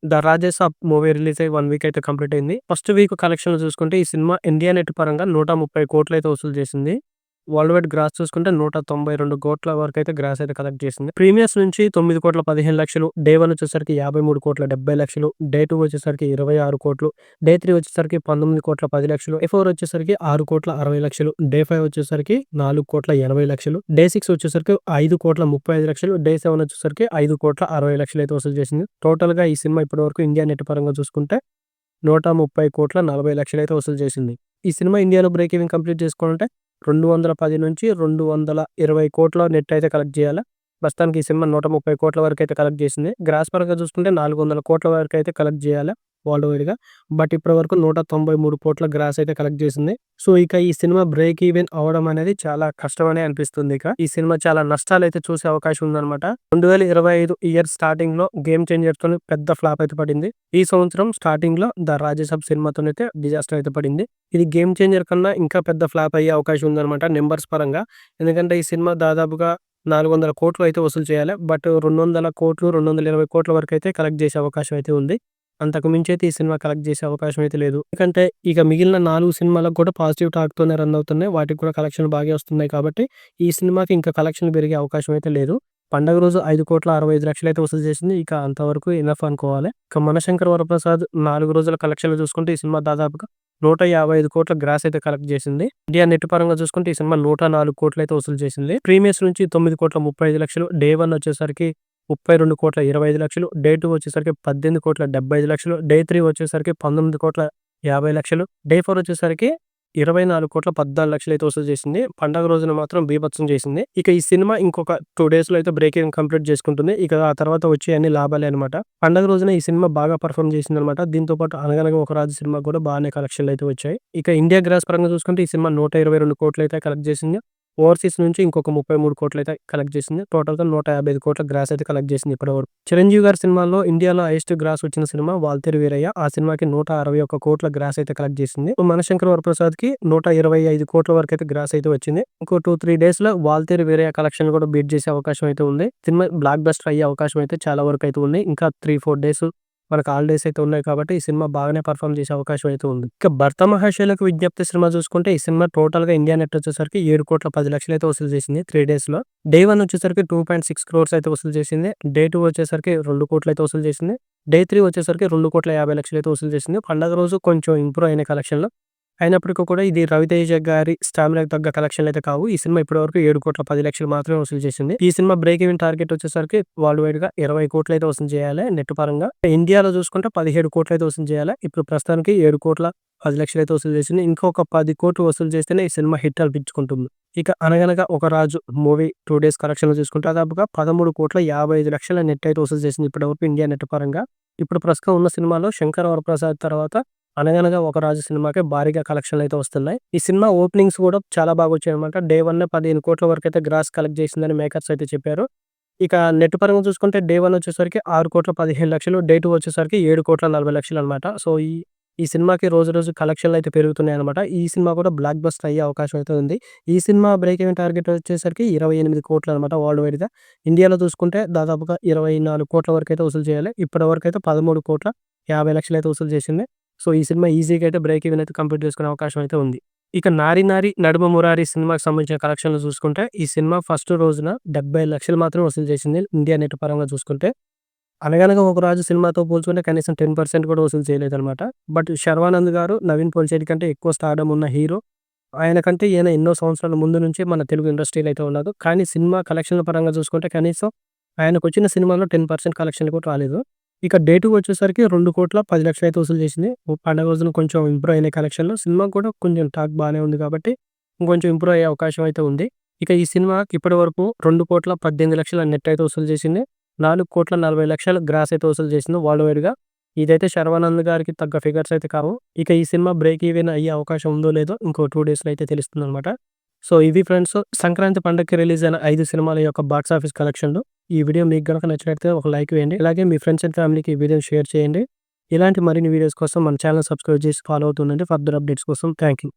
'The Rajasaab' movie release అయ్యి 1 week అయితే complete అయింది. ఫస్ట్ వీక్ కలెక్షన్‌లు చూసుకుంటే ఈ సినిమా ఇండియా నెట్ పరంగా 130,00,00,000 అయితే వసూలు చేసింది. వరల్డ్ వైడ్ గ్రాస్ చూసుకుంటే 192,00,00,000 వరకైతే గ్రాస్ అయితే కలెక్ట్ చేసింది. ప్రీమియర్స్ నుంచి 9,15,00,000, డే 1 వచ్చేసరికి 53,70,00,000, డే 2 వచ్చేసరికి 26,00,00,000, డే 3 వచ్చేసరికి 19,10,00,000, డే 4 వచ్చేసరికి 6,60,00,000, డే 5 వచ్చేసరికి 4,80,00,000, డే 6 వచ్చేసరికి 5,35,00,000, డే 7 వచ్చేసరికి 5,60,00,000 అయితే వసూలు చేసింది. టోటల్ గా ఈ సినిమా ఇప్పటివరకు ఇండియా నెట్ పరంగా చూసుకుంటే 130,40,00,000 అయితే వసూలు చేసింది. ఈ సినిమా ఇండియాలో బ్రేక్ ఈవెన్ కంప్లీట్ చేసుకోవాలంటే 210-220,00,00,000 నెట్ అయితే కలెక్ట్ చేయాలి. ప్రస్తుతానికి ఈ సినిమా 130,00,00,000 వరకు అయితే కలెక్ట్ చేసింది. గ్రాస్ పరంగా చూసుకుంటే 400,00,00,000 వరకు అయితే కలెక్ట్ చేయాలి వరల్డ్ వైడ్‌గా. బట్ ఇప్పటి వరకు 193,00,00,000 గ్రాస్ అయితే కలెక్ట్ చేసింది. సో ఇక ఈ సినిమా బ్రేక్ ఈవెన్ అవ్వడం అనేది చాలా కష్టమనే అనిపిస్తుంది ఇక. ఈ సినిమా చాలా నష్టాలైతే చూసే అవకాశం ఉందన్నమాట. 2025 ఇయర్ స్టార్టింగ్‌లో 'గేమ్ చేంజర్'తోని పెద్ద ఫ్లాప్ అయితే పడింది. ఈ సంవత్సరం స్టార్టింగ్‌లో 'ద రాజసాబ్' సినిమాతోనైతే డిజాస్టర్ అయితే పడింది. ఇది 'గేమ్ చేంజర్' కన్నా ఇంకా పెద్ద ఫ్లాప్ అయ్యే అవకాశం ఉందన్నమాట నంబర్స్ పరంగా. ఎందుకంటే ఈ సినిమా దాదాపుగా 400,00,00,000 అయితే వసూలు చేయాలి. బట్ 200,00,00,000, 220,00,00,000 వరకైతే కలెక్ట్ చేసే అవకాశం అయితే ఉంది. అంతకు మించి అయితే ఈ సినిమా కలెక్ట్ చేసే అవకాశం అయితే లేదు. ఎందుకంటే ఇక మిగిలిన 4 సినిమాలకు కూడా పాజిటివ్ టాక్‌తోనే రన్ అవుతున్నాయి. వాటికి కూడా కలెక్షన్‌లు బాగే వస్తున్నాయి కాబట్టి ఈ సినిమాకి ఇంకా కలెక్షన్‌లు పెరిగే అవకాశం అయితే లేదు. పండగ రోజు 5,65,00,000 అయితే వసూలు చేసింది. ఇక అంతవరకు ఎనఫ్ అనుకోవాలి. ఇక 'మనశంకర్ వరప్రసాద్' 4 రోజుల కలెక్షన్‌లు చూసుకుంటే ఈ సినిమా దాదాపుగా 155,00,00,000 గ్రాస్ అయితే కలెక్ట్ చేసింది. ఇండియా నెట్ పరంగా చూసుకుంటే ఈ సినిమా 104,00,00,000 అయితే వసూలు చేసింది. ప్రీమియర్స్ నుంచి 9,35,00,000, డే 1 వచ్చేసరికి 32,25,00,000, డే 2 వచ్చేసరికి 18,75,00,000, డే 3 వచ్చేసరికి 19,50,00,000, డే 4 వచ్చేసరికి 24,14,00,000 అయితే వసూలు చేసింది. పండగ రోజున మాత్రం బీభత్సం చేసింది. ఇక ఈ సినిమా ఇంకొక 2 డేస్‌లో అయితే బ్రేక్ ఈవెన్ కంప్లీట్ చేసుకుంటుంది. ఇక ఆ తర్వాత వచ్చే అన్ని లాభాలే అనమాట. పండగ రోజున ఈ సినిమా బాగా పెర్ఫార్మ్ చేసిందనమాట. దీంతో పాటు 'అనగనగా ఒక రాజు' సినిమా కూడా బాగానే కలెక్షన్‌లు అయితే వచ్చాయి. ఇక ఇండియా గ్రాస్ పరంగా చూసుకుంటే ఈ సినిమా 122,00,00,000 అయితే కలెక్ట్ చేసింది. ఓవర్సీస్ నుంచి ఇంకొక 33,00,00,000 అయితే కలెక్ట్ చేసింది. టోటల్‌గా 155,00,00,000 గ్రాస్ అయితే కలెక్ట్ చేసింది ఇప్పటివరకు. చిరంజీవి గారి సినిమాల్లో ఇండియాలో హైయెస్ట్ గ్రాస్ వచ్చిన సినిమా 'వాల్తేరు వీరయ్య'. ఆ సినిమాకి 161,00,00,000 గ్రాస్ అయితే కలెక్ట్ చేసింది. 'మనశంకర్ వరప్రసాద్‌కి' 125,00,00,000 వరకు అయితే గ్రాస్ అయితే వచ్చింది. ఇంకో 2, 3 డేస్‌లో 'వాల్తేరు వీరయ్య' కలెక్షన్ కూడా బీట్ చేసే అవకాశం అయితే ఉంది. సినిమా బ్లాక్ బస్టర్ అయ్యే అవకాశం అయితే చాలా వరకు అయితే ఉంది. ఇంకా 3, 4 డేస్ మనకు హాలిడేస్ అయితే ఉన్నాయి కాబట్టి ఈ సినిమా బాగానే పెర్ఫార్మ్ చేసే అవకాశం అయితే ఉంది. ఇక 'భర్త మహాశయులకు విజ్ఞప్తి' సినిమా చూసుకుంటే ఈ సినిమా టోటల్‌గా ఇండియా నెట్ వచ్చేసరికి 7,10,00,000 అయితే వసూలు చేసింది 3 డేస్‌లో. డే 1 వచ్చేసరికి 2.6 క్రోర్స్ అయితే వసూలు చేసింది. డే 2 వచ్చేసరికి 2,00,00,000 అయితే వసూలు చేసింది. డే 3 వచ్చేసరికి 2,50,00,000 అయితే వసూలు చేసింది. పండగ రోజు కొంచెం ఇంప్రూవ్ అయినాయి కలెక్షన్‌లు. అయినప్పటికీ కూడా ఇది 'రవితేజ' గారి స్టామినాకు తగ్గ కలెక్షన్‌లు అయితే కావు. ఈ సినిమా ఇప్పటివరకు 7,10,00,000 మాత్రమే వసూలు చేసింది. ఈ సినిమా బ్రేక్ ఈవెన్ టార్గెట్ వచ్చేసరికి వరల్డ్ వైడ్‌గా 20,00,00,000 అయితే వసూలు చేయాలి నెట్ పరంగా. ఇండియాలో చూసుకుంటే 17,00,00,000 అయితే వసూలు చేయాలి. ఇప్పుడు ప్రస్తుతానికి 7,10,00,000 అయితే వసూలు చేసింది. ఇంకొక 10,00,00,000 వసూలు చేస్తేనే ఈ సినిమా హిట్ అనిపించుకుంటుంది. ఇక 'అనగనగా ఒక రాజు' మూవీ 2 డేస్ కలెక్షన్‌లు చూసుకుంటే దాదాపుగా 13,55,00,000 నెట్ అయితే వసూలు చేసింది ఇప్పటివరకు ఇండియా నెట్ పరంగా. ఇప్పుడు ప్రస్తుతం ఉన్న సినిమాలో 'శంకర్ వరప్రసాద్' తర్వాత 'అనగనగా ఒక రాజు' సినిమాకే భారీగా కలెక్షన్‌లు అయితే వస్తున్నాయి. ఈ సినిమా ఓపెనింగ్స్ కూడా చాలా బాగా వచ్చాయన్నమాట. డే 1 15,00,00,000 వరకైతే గ్రాస్ కలెక్ట్ చేసిందని మేకర్స్ అయితే చెప్పారు. ఇక నెట్ పరంగా చూసుకుంటే డే 1 వచ్చేసరికి 6,15,00,000, డే 2 వచ్చేసరికి 7,40,00,000 అనమాట. సో ఈ ఈ సినిమాకి రోజు రోజు కలెక్షన్‌లు అయితే పెరుగుతున్నాయన్నమాట. ఈ సినిమా కూడా బ్లాక్ బస్టర్ అయ్యే అవకాశం అయితే ఉంది. ఈ సినిమా బ్రేక్ ఈవెన్ టార్గెట్ వచ్చేసరికి 28,00,00,000 అనమాట వరల్డ్ వైడ్‌గా. ఇండియాలో చూసుకుంటే దాదాపుగా 24,00,00,000 వరకైతే వసూలు చేయాలి. ఇప్పటి వరకైతే 13,50,00,000 అయితే వసూలు చేసింది. సో ఈ సినిమా ఈజీగా అయితే బ్రేక్ ఈవెన్ అయితే కంప్లీట్ చేసుకునే అవకాశం అయితే ఉంది. ఇక 'నారి నారి నడుమ మురారి' సినిమాకి సంబంధించిన కలెక్షన్‌లు చూసుకుంటే ఈ సినిమా ఫస్ట్ రోజున 70,00,000 మాత్రమే వసూలు చేసింది ఇండియా నెట్ పరంగా చూసుకుంటే. 'అనగనగా ఒక రాజు' సినిమాతో పోల్చుకుంటే కనీసం 10% కూడా వసూలు చేయలేదన్నమాట. బట్ 'శర్వానంద్' గారు నవీన్ పోలిశెట్టి కంటే ఎక్కువ స్టార్డమ్ ఉన్న హీరో. ఆయన కంటే ఈయన ఎన్నో సంవత్సరాల ముందు నుంచి మన తెలుగు ఇండస్ట్రీలో అయితే ఉన్నారు. కానీ సినిమా కలెక్షన్‌ల పరంగా చూసుకుంటే కనీసం ఆయనకొచ్చిన సినిమాలో 10% కలెక్షన్‌లు కూడా రాలేదు. ఇక డే 2 వచ్చేసరికి 2,10,00,000 అయితే వసూలు చేసింది. పండగ రోజున కొంచెం ఇంప్రూవ్ అయినాయి కలెక్షన్‌లు. సినిమా కూడా కొంచెం టాక్ బానే ఉంది కాబట్టి ఇంకొంచెం ఇంప్రూవ్ అయ్యే అవకాశం అయితే ఉంది. ఇక ఈ సినిమా ఇప్పటి వరకు 2,18,00,000 నెట్ అయితే వసూలు చేసింది. 4,40,00,000 గ్రాస్ అయితే వసూలు చేసింది వరల్డ్ వైడ్‌గా. ఇదైతే 'శర్వానంద్' గారికి తగ్గ ఫిగర్స్ అయితే కావు. ఇక ఈ సినిమా బ్రేక్ ఈవెన్ అయ్యే అవకాశం ఉందో లేదో ఇంకో 2 డేస్‌లో అయితే తెలుస్తుందనమాట. సో ఇవి ఫ్రెండ్స్ సంక్రాంతి పండగకి రిలీజ్ అయిన 5 సినిమాల యొక్క బాక్స్ ఆఫీస్ కలెక్షన్‌లు. ఈ వీడియో మీకు గనుక నచ్చినట్లయితే ఒక లైక్ వేయండి. అలాగే మీ ఫ్రెండ్స్ అండ్ ఫ్యామిలీకి ఈ వీడియోని షేర్ చేయండి. ఇలాంటి మరిన్ని వీడియోస్ కోసం మన ఛానెల్ సబ్స్క్రైబ్ చేసి ఫాలో అవుతుండండి ఫర్దర్ అప్డేట్స్ కోసం. Thank you.